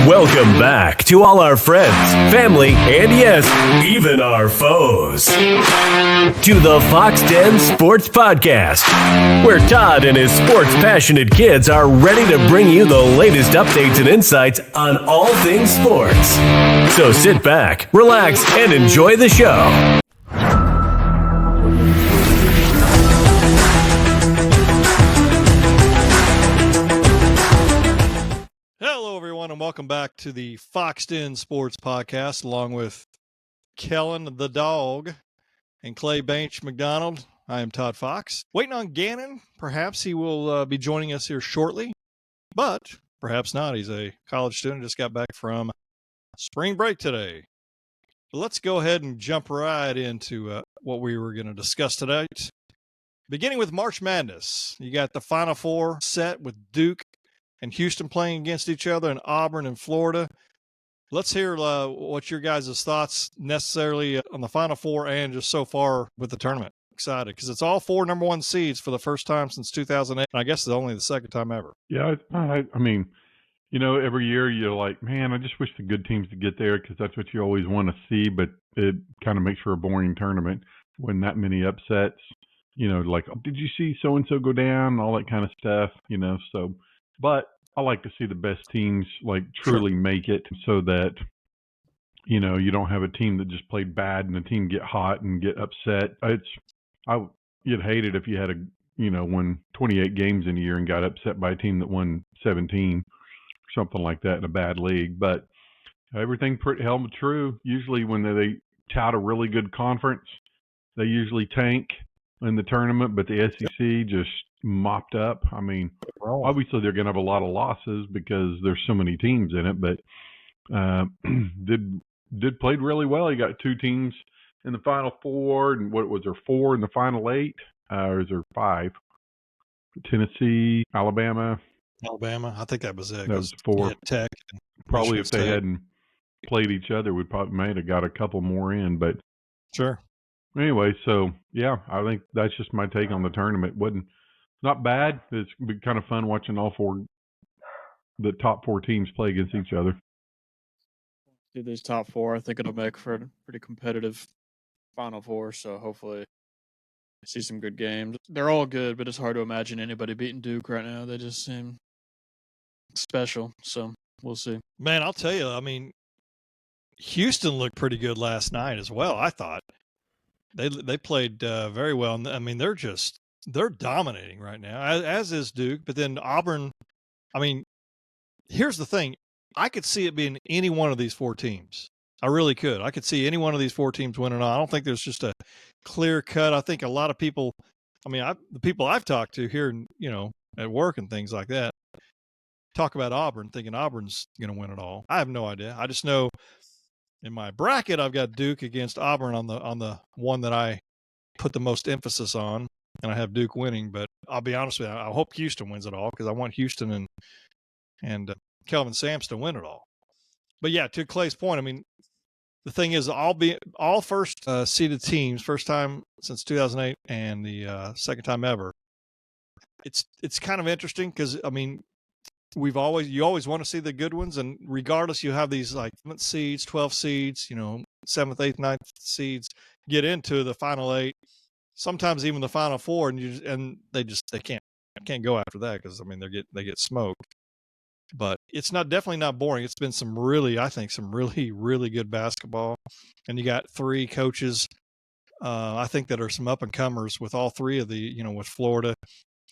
Welcome back to all our friends, family, and yes, even our foes. To the Fox Den Sports Podcast, where Todd and his sports-passionate kids are ready to bring you the latest updates and insights on all things sports. So sit back, relax, and enjoy the show. Hello, everyone, and welcome back to the Fox Den Sports Podcast, along with Kelvin the dog and Clay Bench McDonald. I am Todd Fox. Waiting on Gannon. Perhaps he will be joining us here shortly, but perhaps not. He's a college student, just got back from spring break today. But let's go ahead and jump right into what we were going to discuss tonight. Beginning with March Madness, you got the Final Four set with Duke and Houston playing against each other, and Auburn and Florida. Let's hear what your guys' thoughts necessarily on the Final Four and just so far with the tournament. Excited because it's all four number one seeds for the first time since 2008, and I guess it's only the second time ever. Yeah, I mean, you know, every year you're like, man, I just wish the good teams to get there because that's what you always want to see, but it kind of makes for a boring tournament when that many upsets, you know, like, oh, did you see so-and-so go down, all that kind of stuff, you know, so, but I like to see the best teams like truly make it so that, you know, you don't have a team that just played bad and the team get hot and get upset. You'd hate it if you had won 28 games in a year and got upset by a team that won 17 or something like that in a bad league. But everything pretty held true. Usually when they tout a really good conference, they usually tank in the tournament, but the SEC just mopped up. I mean, obviously they're going to have a lot of losses because there's so many teams in it, but did played really well. You got two teams in the Final Four, and what was there, 4 in the Final 8, or is there 5? Tennessee, Alabama. I think that was it. That was 4. Tech. Probably if they hadn't played each other, we probably might have got a couple more in, but sure. Anyway, so yeah, I think that's just my take on the tournament. Wasn't not bad. It's been kind of fun watching the top 4 teams play against each other. These top 4, I think it'll make for a pretty competitive Final Four. So hopefully, see some good games. They're all good, but it's hard to imagine anybody beating Duke right now. They just seem special. So we'll see. Man, I'll tell you. I mean, Houston looked pretty good last night as well. I thought they played very well. I mean, they're dominating right now, as is Duke. But then Auburn. I mean, here's the thing. I could see it being any one of these 4 teams. I really could. I could see any one of these 4 teams winning on. I don't think there's just a clear cut. I think a lot of people, I mean, the people I've talked to here, you know, at work and things like that, talk about Auburn, thinking Auburn's going to win it all. I have no idea. I just know in my bracket, I've got Duke against Auburn on the one that I put the most emphasis on, and I have Duke winning. But I'll be honest with you, I hope Houston wins it all because I want Houston and Kelvin Sampson to win it all. But yeah, to Clay's point, I mean, the thing is, all first seeded teams, first time since 2008, and the second time ever. It's kind of interesting because I mean, you always want to see the good ones, and regardless, you have these like 7th seeds, 12 seeds, you know, 7th, 8th, 9th seeds get into the Final 8, sometimes even the Final 4, and they can't go after that because I mean they get smoked. But it's definitely not boring. It's been some really really good basketball, and you got 3 coaches. I think that are some up and comers with all 3 of the, you know, with Florida,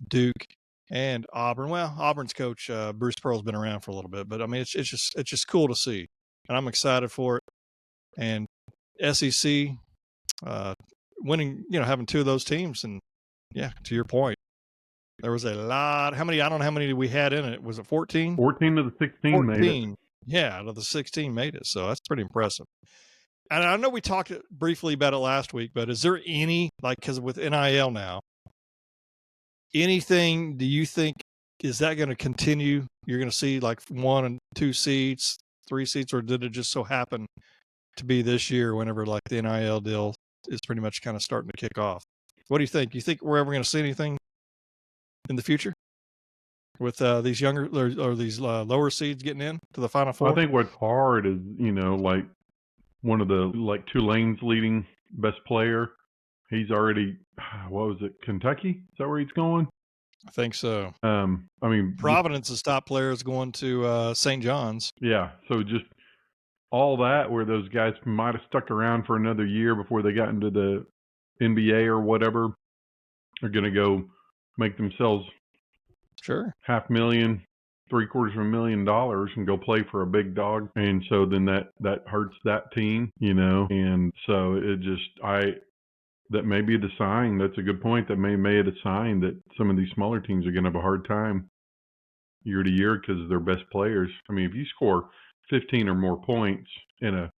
Duke, and Auburn. Well, Auburn's coach Bruce Pearl's been around for a little bit, but I mean it's just cool to see, and I'm excited for it. And SEC winning, you know, having 2 of those teams, and yeah, to your point. There was a lot. How many? I don't know how many we had in it. Was it 14? 14 of the 16 made it. Yeah, out of the 16 made it. So that's pretty impressive. And I know we talked briefly about it last week, but is there any, like, because with NIL now, anything do you think, is that going to continue? You're going to see like 1 and 2 seats, 3 seats, or did it just so happen to be this year whenever like the NIL deal is pretty much kind of starting to kick off? What do you think? You think we're ever going to see anything in the future? with these younger or these lower seeds getting in to the Final Four? I think what's hard is, like one of the Tulane's leading best player. He's already, what was it, Kentucky? Is that where he's going? I think so. I mean, Providence's top player is going to St. John's. Yeah, so just all that where those guys might have stuck around for another year before they got into the NBA or whatever are going to go make themselves Sure. $500,000, $750,000 and go play for a big dog. And so then that hurts that team, and so that may be the sign. That's a good point. That may be the sign that some of these smaller teams are going to have a hard time year to year because of their best players. I mean, if you score 15 or more points in a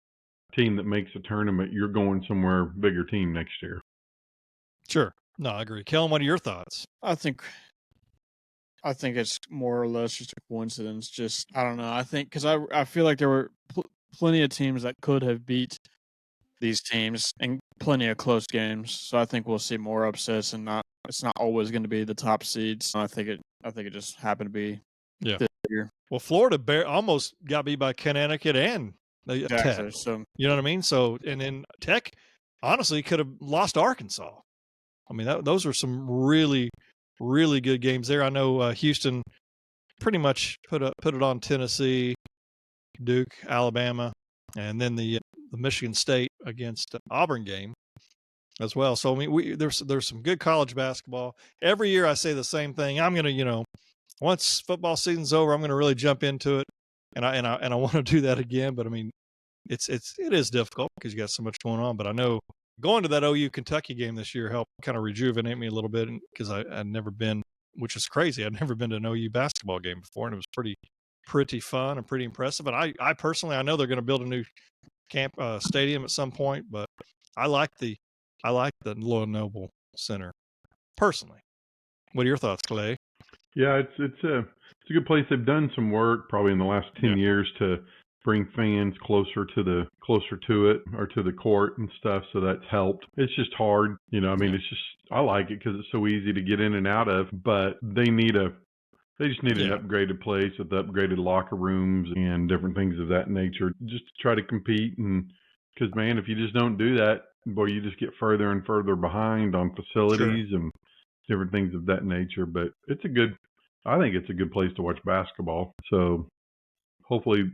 team that makes a tournament, you're going somewhere bigger team next year. Sure. No, I agree. Kelvin, what are your thoughts? I think it's more or less just a coincidence. Just, I don't know. I think because I feel like there were plenty of teams that could have beat these teams and plenty of close games. So I think we'll see more upsets and it's not always going to be the top seeds. I think it just happened to be this year. Well, Florida almost got beat by Connecticut and Tech. So, you know what I mean? So, and then Tech honestly could have lost Arkansas. I mean, those were some really, really good games there. I know Houston pretty much put it on Tennessee, Duke, Alabama, and then the Michigan State against Auburn game as well. So I mean, there's some good college basketball. Every year I say the same thing. I'm gonna, once football season's over, I'm gonna really jump into it, and I want to do that again. But I mean, it is difficult because you got so much going on. But I know going to that OU Kentucky game this year helped kind of rejuvenate me a little bit because I'd never been, which is crazy. I'd never been to an OU basketball game before, and it was pretty fun and pretty impressive. And I personally, I know they're going to build a new stadium at some point, but I like the Loyola Noble Center personally. What are your thoughts, Clay? Yeah, it's a good place. They've done some work probably in the last 10 years to bring fans closer to it or to the court and stuff. So that's helped. It's just hard, I mean, I like it because it's so easy to get in and out of, but they just need an upgraded place with upgraded locker rooms and different things of that nature just to try to compete. And because, man, if you just don't do that, boy, you just get further and further behind on facilities and different things of that nature. But I think it's a good place to watch basketball. So hopefully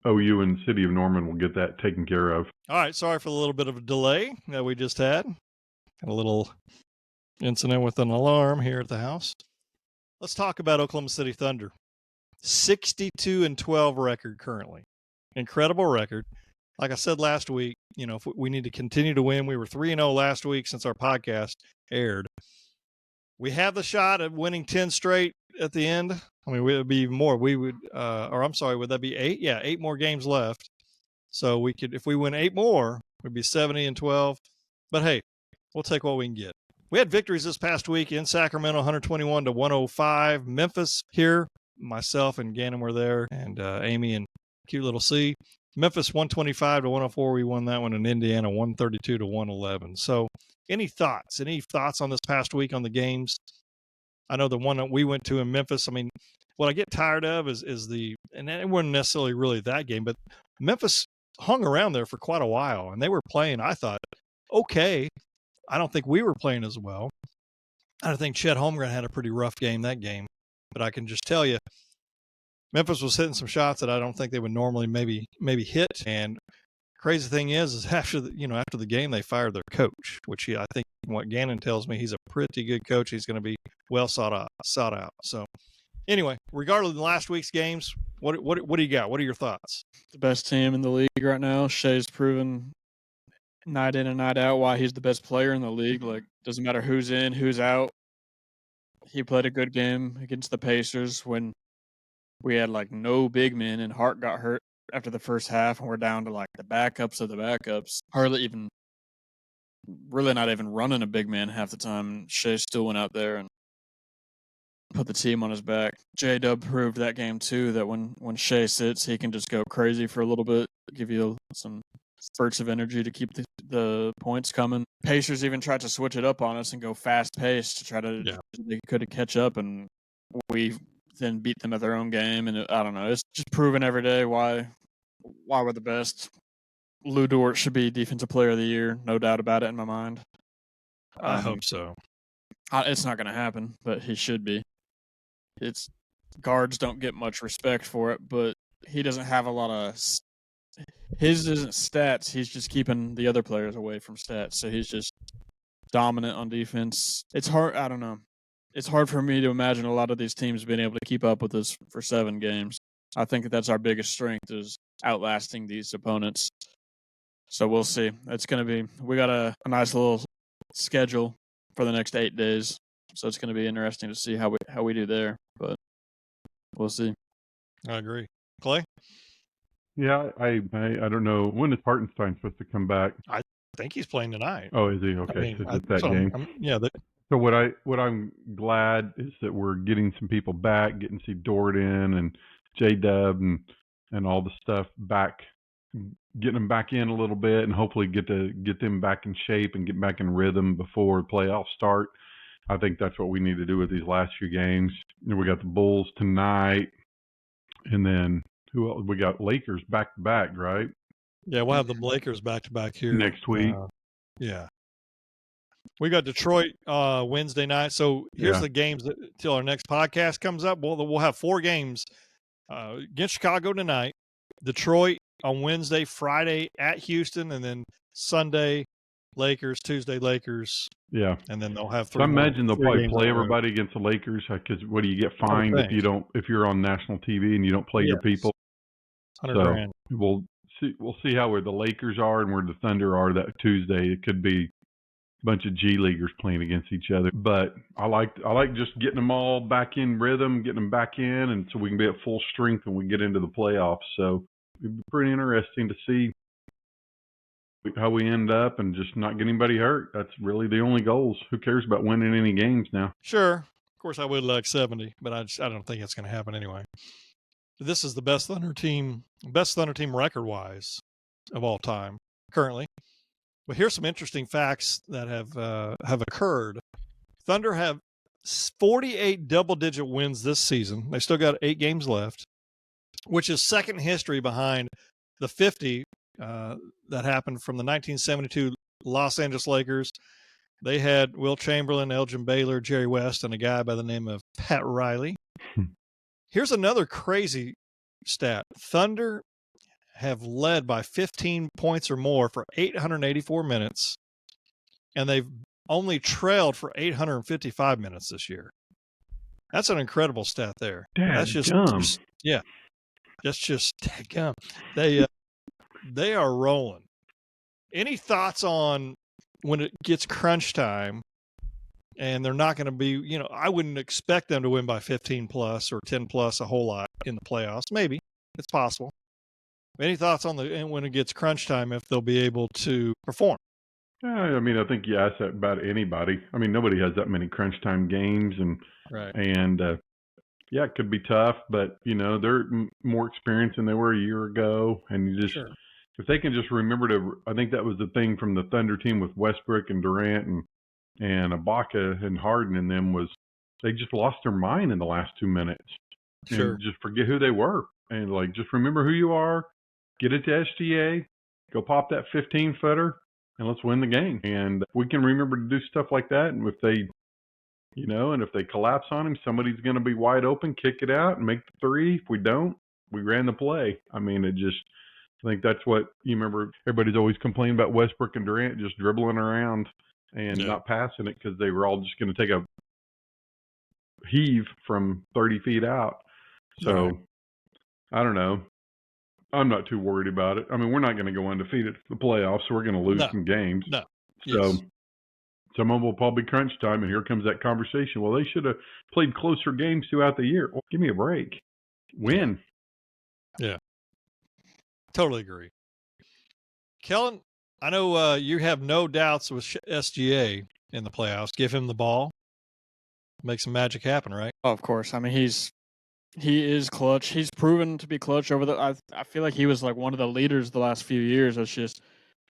OU and the city of Norman will get that taken care of. All right. Sorry for the little bit of a delay that we just had. A little incident with an alarm here at the house. Let's talk about Oklahoma City Thunder. 62-12 record currently. Incredible record. Like I said last week, if we need to continue to win. We were 3-0 last week since our podcast aired. We have the shot at winning 10 straight at the end. I mean, it would be more. We would, would that be 8? Yeah, 8 more games left. So we could, if we win 8 more, we'd be 70-12. But hey, we'll take what we can get. We had victories this past week in Sacramento, 121-105. Memphis here, myself and Gannon were there, and Amy and cute little C. Memphis 125-104. We won that one in Indiana, 132-111. So any thoughts on this past week on the games? I know the one that we went to in Memphis, I mean, what I get tired of is and it wasn't necessarily really that game, but Memphis hung around there for quite a while, and they were playing, I thought, okay. I don't think we were playing as well. I think Chet Holmgren had a pretty rough game that game, but I can just tell you, Memphis was hitting some shots that I don't think they would normally maybe hit. And crazy thing is after the game they fired their coach, which I think what Gannon tells me, he's a pretty good coach. He's going to be well sought out. So anyway, regardless of last week's games, what do you got? What are your thoughts? The best team in the league right now. Shea's proven night in and night out why he's the best player in the league. Like, doesn't matter who's in, who's out. He played a good game against the Pacers when we had no big men and Hart got hurt after the first half and we're down to the backups of the backups. Really not even running a big man half the time. Shea still went out there and put the team on his back. J-Dub proved that game too, that when Shea sits, he can just go crazy for a little bit, give you some spurts of energy to keep the points coming. Pacers even tried to switch it up on us and go fast paced to try to they could catch up, and we then beat them at their own game. And I don't know. It's just proven every day why we're the best. Lou Dort should be Defensive Player of the Year, no doubt about it in my mind. I hope so. It's not going to happen, but he should be. Guards don't get much respect for it, but he doesn't have a lot of. His isn't stats. He's just keeping the other players away from stats. So he's just dominant on defense. It's hard. I don't know. It's hard for me to imagine a lot of these teams being able to keep up with us for 7 games. I think that's our biggest strength is outlasting these opponents. So we'll see. It's going to be. We got a nice little schedule for the next 8 days. So it's going to be interesting to see how we do there. But we'll see. I agree. Clay? Yeah, I don't know. When is Hartenstein supposed to come back? I think he's playing tonight. Oh, is he? Okay, so it's that game. So what I'm glad is that we're getting some people back, getting to see Dort in and J-Dub and all the stuff back, getting them back in a little bit, and hopefully get them back in shape and get back in rhythm before playoffs start. I think that's what we need to do with these last few games. We got the Bulls tonight, and then who else? We got Lakers back to back, right? Yeah, we'll have the Lakers back to back here next week. Yeah, we got Detroit Wednesday night. So here's the games till our next podcast comes up. We'll have 4 games against Chicago tonight, Detroit on Wednesday, Friday at Houston, and then Sunday Lakers, Tuesday Lakers. Yeah, and then they'll have 3. So I imagine they'll probably play everybody against the Lakers because what do you get fined if you're on national TV and you don't play your people? $100,000. We'll see how where the Lakers are and where the Thunder are that Tuesday. It could be a bunch of G Leaguers playing against each other. But I like just getting them all back in rhythm, getting them back in, and so we can be at full strength when we get into the playoffs. So it'd be pretty interesting to see how we end up and just not get anybody hurt. That's really the only goals. Who cares about winning any games now? Sure. Of course, I would like 70, but I don't think it's going to happen anyway. This is the best Thunder team record-wise of all time currently. But here's some interesting facts that have occurred. Thunder have 48 double-digit wins this season. They still got 8 games left, which is second history behind the 50 that happened from the 1972 Los Angeles Lakers. They had Will Chamberlain, Elgin Baylor, Jerry West, and a guy by the name of Pat Riley. Here's another crazy stat. Thunder have led by 15 points or more for 884 minutes, and they've only trailed for 855 minutes this year. That's an incredible stat there. That's just dadgum. They are rolling. Any thoughts on when it gets crunch time and they're not going to be, I wouldn't expect them to win by 15 plus or 10 plus a whole lot in the playoffs. Maybe it's possible. Any thoughts on when it gets crunch time, if they'll be able to perform? I mean, I think you ask that about anybody. I mean, nobody has that many crunch time games, and it could be tough, but they're more experienced than they were a year ago, and you just if they can just remember to. I think that was the thing from the Thunder team with Westbrook and Durant and Ibaka and Harden and them was they just lost their mind in the last 2 minutes. Sure. And just forget who they were, and just remember who you are. Get it to SGA, go pop that 15-footer, and let's win the game. And we can remember to do stuff like that. And if they, and if they collapse on him, somebody's going to be wide open, kick it out, and make the 3. If we don't, we ran the play. I mean, I think that's what you remember. Everybody's always complaining about Westbrook and Durant just dribbling around and not passing it because they were all just going to take a heave from 30 feet out. So I don't know. I'm not too worried about it. I mean, we're not going to go undefeated in the playoffs, so we're going to lose some games. No. So some of them will probably crunch time, and here comes that conversation. Well, they should have played closer games throughout the year. Well, give me a break. Win. Yeah. Totally agree. Kellen, I know you have no doubts with SGA in the playoffs. Give him the ball. Make some magic happen, right? Oh, of course. I mean, he is clutch. He's proven to be clutch over I feel like he was like one of the leaders the last few years. It's just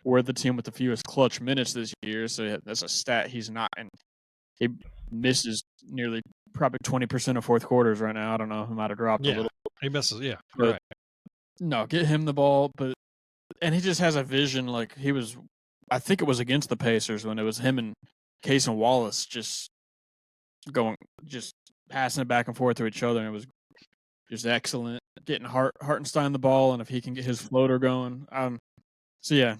we're the team with the fewest clutch minutes this year. So that's a stat he's not, and he misses nearly probably 20% of fourth quarters right now. I don't know. He might have dropped a little. He misses. Yeah, But right. No, get him the ball, and he just has a vision. Like I think it was against the Pacers when it was him and Case and Wallace just passing it back and forth to each other, and it was just excellent. Getting Hartenstein the ball, and if he can get his floater going, so yeah,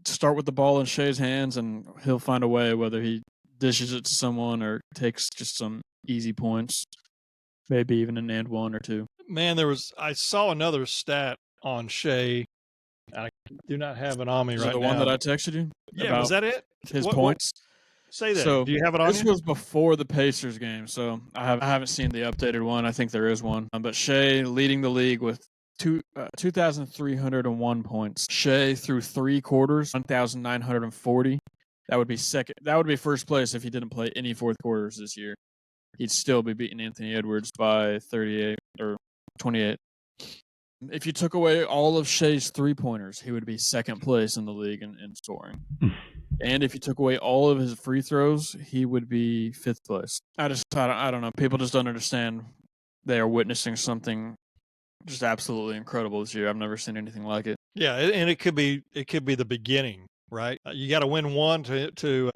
start with the ball in Shea's hands, and he'll find a way, whether he dishes it to someone or takes just some easy points, maybe even an and one or two. Man, I saw another stat on Shea. I do not have it on me right now. The one that I texted you? Yeah, was that it? His points? Say that. So do you have it on This was before the Pacers game, so I haven't seen the updated one. I think there is one. But Shea leading the league with 2,301 points. Shea through 3 quarters, 1,940. That would be second. That would be first place if he didn't play any fourth quarters this year. He'd still be beating Anthony Edwards by 38 or 28. If you took away all of Shea's 3-pointers, he would be second place in the league in scoring. And if you took away all of his free throws, he would be 5th place. I don't know. People just don't understand. They are witnessing something just absolutely incredible this year. I've never seen anything like it. Yeah, and it could be the beginning, right? You got to win one to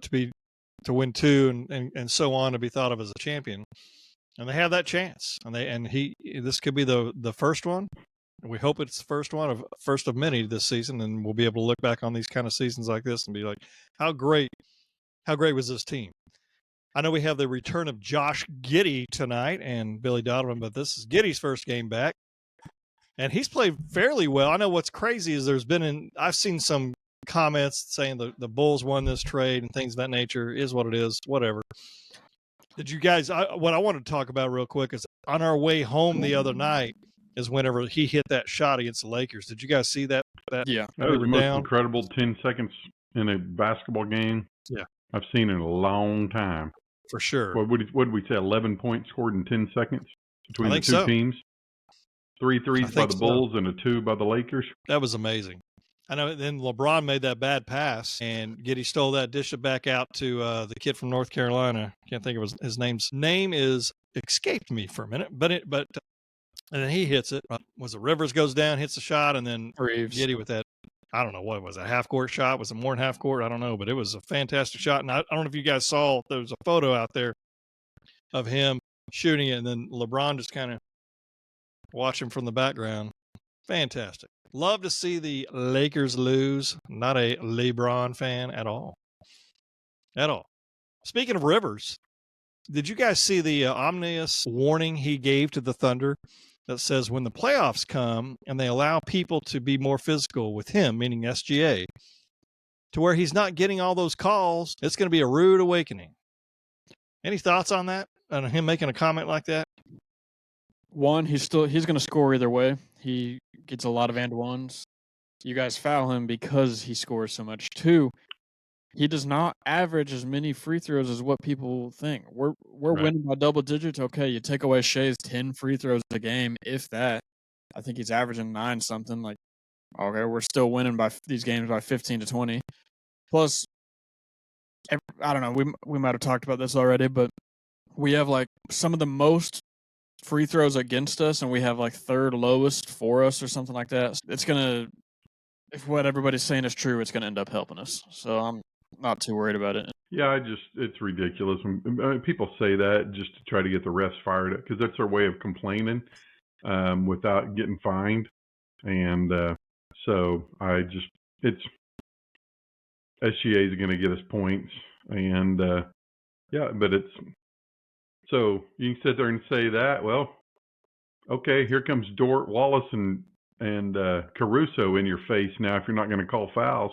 win two, and so on, to be thought of as a champion. And they have that chance, this could be the first one. We hope it's the first of many this season, and we'll be able to look back on these kind of seasons like this and be like, how great was this team? I know we have the return of Josh Giddey tonight and Billy Donovan, but this is Giddey's first game back, and he's played fairly well. I know what's crazy is I've seen some comments saying the Bulls won this trade and things of that nature. Is what it is, whatever. Did you guys, what I wanted to talk about real quick is on our way home the other night, is whenever he hit that shot against the Lakers. Did you guys see that? Yeah. That was the most incredible 10 seconds in a basketball game I've seen in a long time. For sure. What did we say, 11 points scored in 10 seconds between the two teams? 3 threes by the Bulls and a 2 by the Lakers. That was amazing. I know. Then LeBron made that bad pass, and Giddey stole that, dished it back out to the kid from North Carolina. Can't think of his name is escaped me for a minute, but and then he hits it. Was it Rivers goes down, hits the shot, and then Giddey with that. I don't know what it was, a half-court shot. Was it more than half-court? I don't know, but it was a fantastic shot. And I don't know if you guys saw, there was a photo out there of him shooting it, and then LeBron just kind of watching from the background. Fantastic. Love to see the Lakers lose. Not a LeBron fan at all. At all. Speaking of Rivers, did you guys see the ominous warning he gave to the Thunder that says when the playoffs come and they allow people to be more physical with him, meaning SGA, to where he's not getting all those calls, it's going to be a rude awakening. Any thoughts on that? On him making a comment like that? One, he's going to score either way. He gets a lot of and ones. You guys foul him because he scores so much. 2, he does not average as many free throws as what people think. We're winning by double digits. Okay, you take away Shea's 10 free throws a game, if that. I think he's averaging 9 something. Like, okay, we're still winning by these games by 15 to 20. Plus, I don't know. We might have talked about this already, but we have like some of the most free throws against us, and we have like 3rd lowest for us or something like that. It's gonna, if what everybody's saying is true, it's gonna end up helping us. So I'm not too worried about it. Yeah, it's ridiculous when people say that just to try to get the refs fired up, because that's their way of complaining without getting fined. And so it's SGA is going to get us points, and but it's so you can sit there and say that. Well, okay, here comes Dort, Wallace, and Caruso in your face now. If you're not going to call fouls.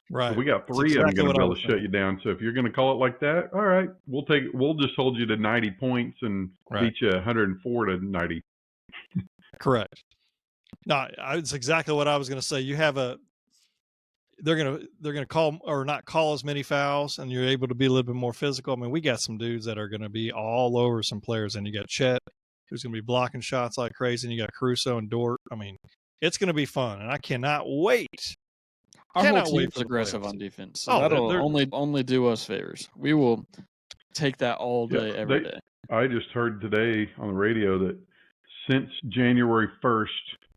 Right. So we got 3 of them going to be able to shut you down. So if you're going to call it like that, all right, we'll just hold you to 90 points and beat you 104 to 90. Correct. No, it's exactly what I was going to say. You have they're going to call or not call as many fouls, and you're able to be a little bit more physical. I mean, we got some dudes that are going to be all over some players, and you got Chet, who's going to be blocking shots like crazy, and you got Caruso and Dort. I mean, it's going to be fun, and I cannot wait. Our whole team is aggressive on defense. So that'll only do us favors. We will take that all day, every day. I just heard today on the radio that since January 1st,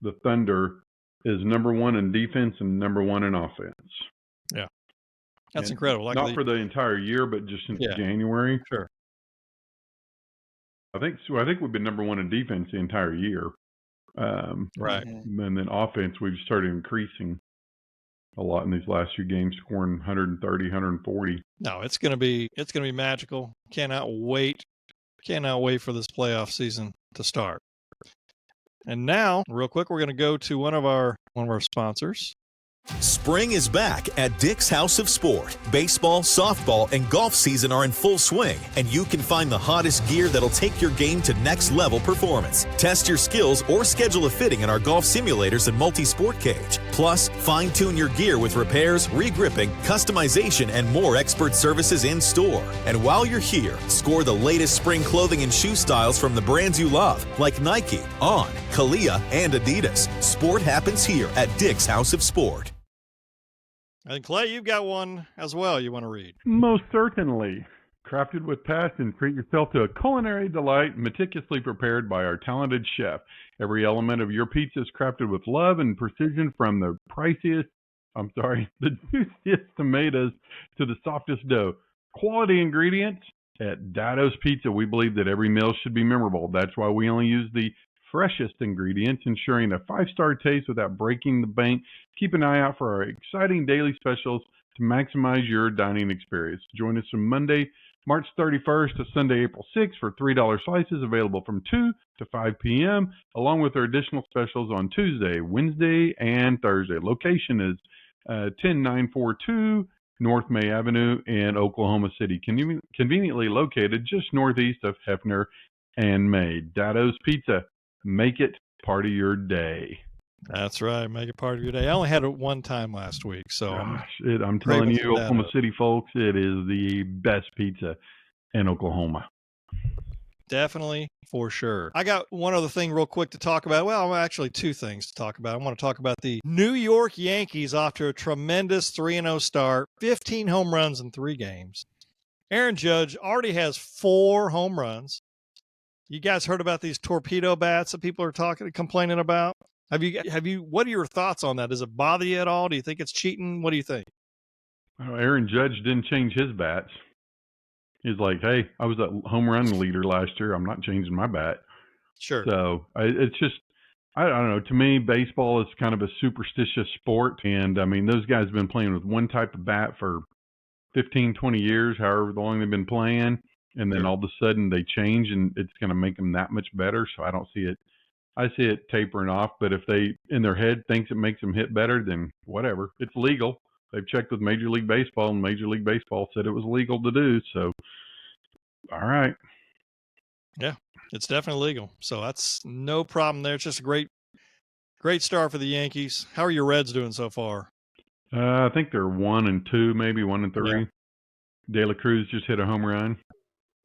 the Thunder is number one in defense and number one in offense. Yeah. That's And incredible. Like not for the entire year, but just since January. Sure. I think we've been number one in defense the entire year. Right. And then offense, we've started increasing a lot in these last few games, scoring 130, 140. No, it's gonna be magical. Cannot wait for this playoff season to start. And now, real quick, we're gonna go to one of our sponsors. Spring is back at Dick's House of Sport. Baseball, softball, and golf season are in full swing, and you can find the hottest gear that'll take your game to next level performance. Test your skills or schedule a fitting in our golf simulators and multi-sport cage. Plus, fine-tune your gear with repairs, re-gripping, customization, and more expert services in store. And while you're here, score the latest spring clothing and shoe styles from the brands you love, like Nike, On, Kalia, and Adidas. Sport happens here at Dick's House of Sport. And Clay, you've got one as well you want to read. Most certainly. Crafted with passion, treat yourself to a culinary delight meticulously prepared by our talented chef. Every element of your pizza is crafted with love and precision, from the the juiciest tomatoes to the softest dough. Quality ingredients. At Dado's Pizza, we believe that every meal should be memorable. That's why we only use the freshest ingredients, ensuring a 5-star taste without breaking the bank. Keep an eye out for our exciting daily specials to maximize your dining experience. Join us from Monday, March 31st to Sunday, April 6th for $3 slices available from 2 to 5 p.m., along with our additional specials on Tuesday, Wednesday, and Thursday. Location is 10942 North May Avenue in Oklahoma City, conveniently located just northeast of Hefner and May. Dado's Pizza. Make it part of your day. That's right. Make it part of your day. I only had it one time last week, so I'm telling you, Oklahoma City folks, it is the best pizza in Oklahoma. Definitely, for sure. I got one other thing real quick to talk about. Well, actually, two things to talk about. I want to talk about the New York Yankees off to a tremendous 3-0 start, 15 home runs in 3 games. Aaron Judge already has 4 home runs. You guys heard about these torpedo bats that people are complaining about? Have you? What are your thoughts on that? Does it bother you at all? Do you think it's cheating? What do you think? Well, Aaron Judge didn't change his bats. He's like, hey, I was a home run leader last year. I'm not changing my bat. Sure. So it's just, I don't know. To me, baseball is kind of a superstitious sport. And, I mean, those guys have been playing with one type of bat for 15, 20 years, however long they've been playing. And then all of a sudden they change, and it's going to make them that much better. So I don't see it. I see it tapering off. But if they, in their head, thinks it makes them hit better, then whatever. It's legal. They've checked with Major League Baseball, and Major League Baseball said it was legal to do. So, all right. Yeah, it's definitely legal. So that's no problem there. It's just a great start for the Yankees. How are your Reds doing so far? I think they're 1-2, maybe 1-3. Yeah. De La Cruz just hit a home run.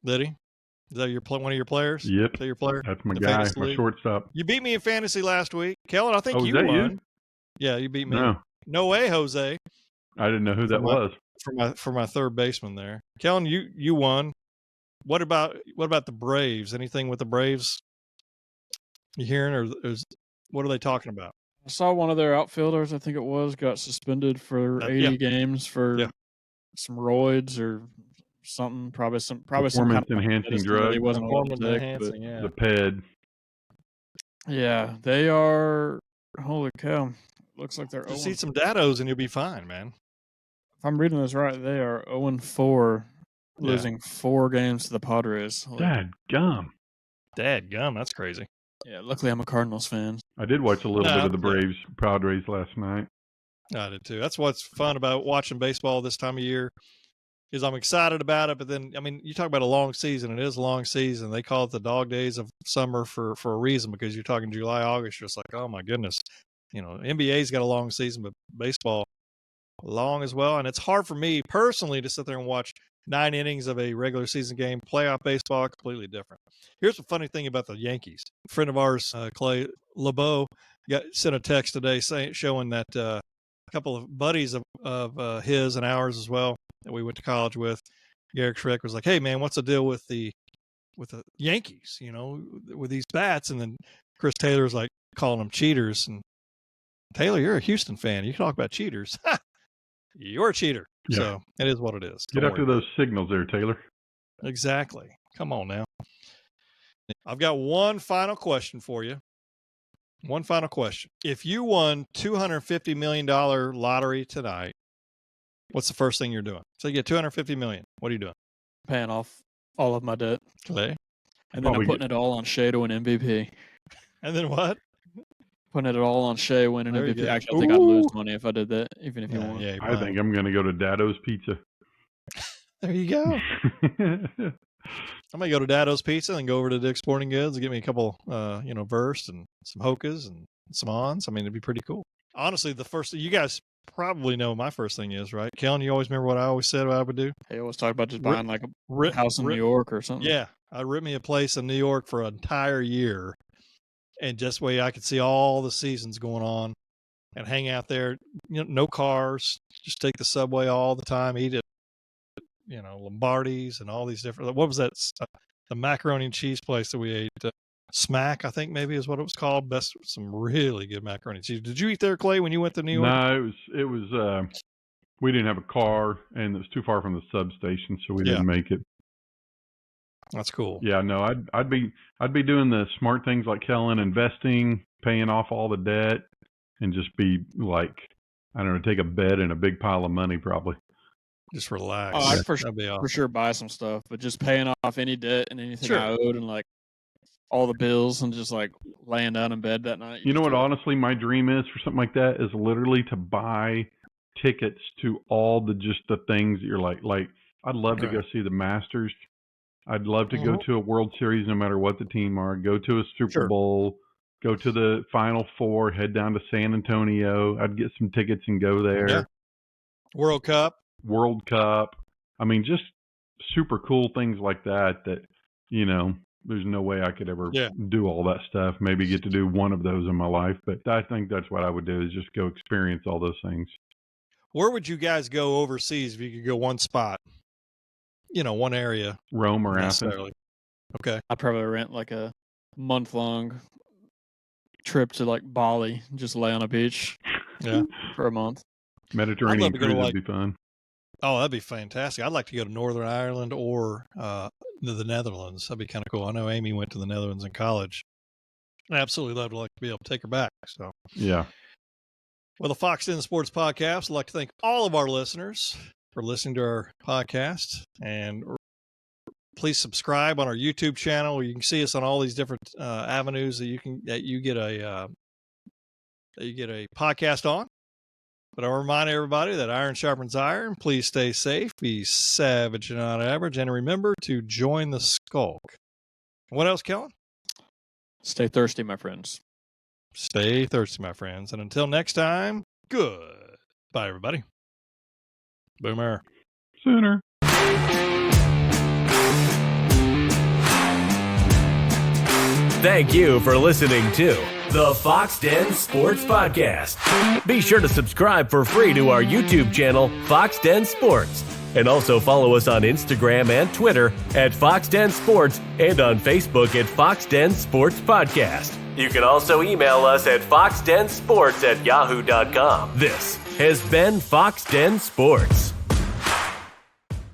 Did he? Is that one of your players? Yep. Is that your player? That's my guy, my shortstop. You beat me in fantasy last week. Kelvin, I think you that won. You? Yeah, you beat me. No way, Jose. I didn't know who that was. For my third baseman there. Kelvin, you won. What about the Braves? Anything with the Braves you hearing, or what are they talking about? I saw one of their outfielders, I think it was, got suspended for 80 games for some roids or something. Probably some performance enhancing drug. He wasn't the PED. Yeah, they are. Holy cow! Looks like they're. Just see some datos and you'll be fine, man. If I'm reading this right, they are 0-4, losing 4 games to the Padres. Dadgum. That's crazy. Yeah, luckily I'm a Cardinals fan. I did watch a little bit of the Braves Padres last night. I did too. That's what's fun about watching baseball this time of year, is I'm excited about it. But then, I mean, you talk about a long season. It is a long season. They call it the dog days of summer for a reason, because you're talking July, August. You're just like, oh my goodness. You know, NBA's got a long season, but baseball long as well. And it's hard for me personally to sit there and watch 9 innings of a regular season game. Playoff baseball, completely different. Here's the funny thing about the Yankees. A friend of ours, Clay LeBeau, sent a text today showing that a couple of buddies of his and ours as well that we went to college with, Garrick Schreck, was like, hey man, what's the deal with the the Yankees, with these bats. And then Chris Taylor's like calling them cheaters. And Taylor, you're a Houston fan. You talk about cheaters. You're a cheater. Yeah. So it is what it is. Get after those signals there, Taylor. Exactly. Come on now. I've got one final question for you. One final question. If you won $250 million lottery tonight, what's the first thing you're doing? So you get $250 million. What are you doing? Paying off all of my debt. Okay. And then I'm putting it all on Shea to win MVP. And then what? Putting it all on Shea winning MVP. Actually, I think I'd lose money if I did that, even if you won. Yeah, I think I'm going to go to Dado's Pizza. There you go. I'm going to go to Dado's Pizza and go over to Dick's Sporting Goods and get me a couple, Verst and some Hokas and some Ons. I mean, it'd be pretty cool. Honestly, you guys probably know what my first thing is, right? Kellen, you always remember what I always said what I would do? Hey, I always talk about just buying like a house in New York or something. Yeah. I'd rent me a place in New York for an entire year. And just way I could see all the seasons going on and hang out there. No cars, just take the subway all the time, eat at, Lombardi's and all these different. What was that? The macaroni and cheese place that we ate. Smack, I think maybe is what it was called. Some really good macaroni and cheese. Did you eat there, Clay, when you went to New York? No, it was. We didn't have a car, and it was too far from the substation, so we didn't make it. That's cool. Yeah, no, I'd be doing the smart things like Kellen, investing, paying off all the debt, and just be like, I don't know, take a bed and a big pile of money probably. Just relax. Oh, I'd for sure buy some stuff, but just paying off any debt and anything I owed and like all the bills and just like laying down in bed that night. You know what? Honestly, my dream is for something like that is literally to buy tickets to all the things that you're like I'd love to go see the Masters. I'd love to go to a World Series no matter what the team are, go to a Super Bowl, go to the Final Four, head down to San Antonio. I'd get some tickets and go there. Yeah. World Cup. I mean, just super cool things like that, there's no way I could ever do all that stuff. Maybe get to do one of those in my life, but I think that's what I would do is just go experience all those things. Where would you guys go overseas if you could go one spot? One area. Rome or Athens. Okay. I'd probably rent like a month-long trip to like Bali, just lay on a beach for a month. Mediterranean cruise would be fun. Oh, that'd be fantastic. I'd like to go to Northern Ireland or the Netherlands. That'd be kind of cool. I know Amy went to the Netherlands in college. I absolutely love to be able to take her back. So yeah. Well, the Fox Den Sports Podcast, I'd like to thank all of our listeners for listening to our podcast, and please subscribe on our YouTube channel. You can see us on all these different avenues that you get a podcast on. But I'll remind everybody that iron sharpens iron. Please stay safe, be savage and not average, and remember to join the skulk. What else, Kellen? Stay thirsty, my friends. Stay thirsty, my friends. And until next time, good. Bye, everybody. Boomer. Sooner. Thank you for listening to the Fox Den Sports Podcast. Be sure to subscribe for free to our YouTube channel, Fox Den Sports. And also follow us on Instagram and Twitter at Fox Den Sports and on Facebook at Fox Den Sports Podcast. You can also email us at foxdensports@yahoo.com. This has been Fox Den Sports.